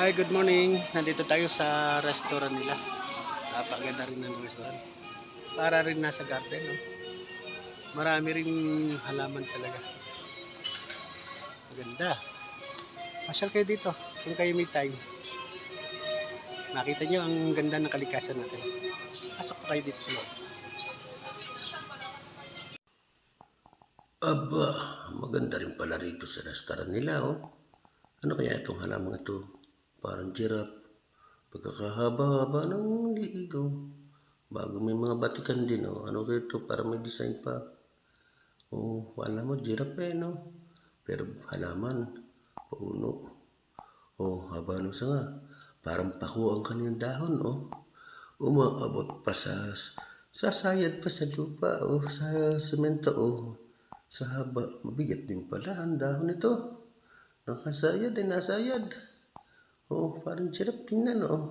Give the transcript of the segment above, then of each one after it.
Hi, good morning. Nandito tayo sa restaurant nila. Napakaganda rin ng restaurant. Para rin nasa garden, no? Marami ring halaman talaga. Maganda. Pasyal kayo dito kung kayo may time. Makita nyo ang ganda ng kalikasan natin. Pasok pa kayo dito sa loob. Aba, maganda rin pala rito sa restaurant nila, oh. Ano kaya itong halamang ito? Parang giraffe. Pagkakahaba-haba ng liig, oh. Bago may mga batikan din, oh. Ano kaya ito? Parang may design pa. Oh, wala mo, giraffe, no? Pero halaman, puno. Oh, haba ng sanga. Parang pako ang kanyang dahon, oh. Umaabot pa sasayad pa sa lupa, oh. Sa semento, oh. Sa haba, mabigat din pala ang dahon nito. Nakasayad din, nasayad. Oh, parang sarap tingnan, oh.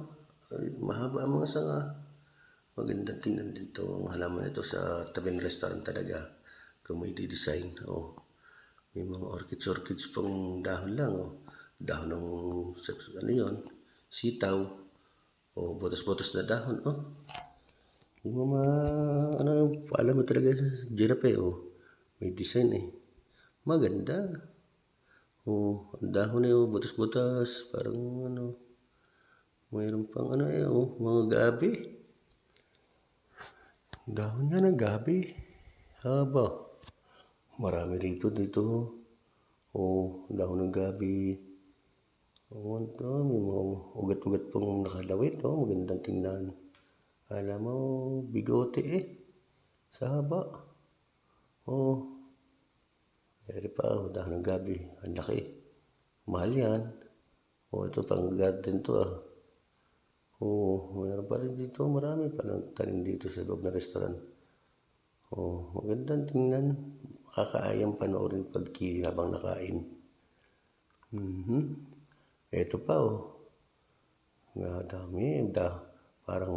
Ay, mahaba ang mga sanga. Magandang tingnan din to ang halaman ito sa tabi ng restaurant talaga. Kung may design, oh. May mga orchids pang dahon lang, oh. Dahon ng, ano yun, sitaw. Oh, botas-botas na dahon, oh. Hindi mo alam mo talaga sa giraffe, oh. May design, eh. Maganda. Oh, ang dahon eh, oh, butas-butas, parang mayroon pang mga gabi. Dahon niya ng gabi. Haba. Marami dito. Oh, dahon ng gabi. Oh, may mga ugat-ugat pang nakalawit, oh, magandang tingnan. Alam mo, bigote eh. Sa haba. Oh, eri pa, oh, dahon ng gabi. Ang laki. Mahal yan. Oh, ito pang garden to, ah. Oh, mayroon pa rin dito. Marami pa ng tanim dito sa loob ng restaurant. Oh, magandang tingnan. Makakaayang panoorin habang nakain. Ito pa, oh. Nga dami. Parang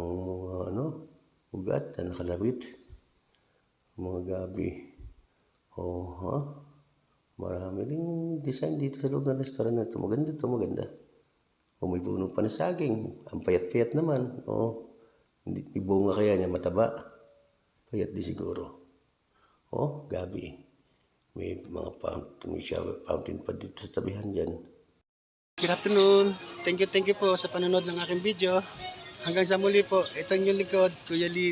ugat na nakalawit. Mga gabi. Oh, ha? Marami rin design dito sa loob ng restaurant na ito. Maganda. O may puno pa na saging. Ang payat-payat naman. O, hindi bunga kaya niya mataba. Payat di siguro. O, gabi. May mga shower fountain pa dito sa tabihan dyan. Good afternoon. Thank you po sa panonood ng aking video. Hanggang sa muli po. Ito yung lingkod, Kuya Lin.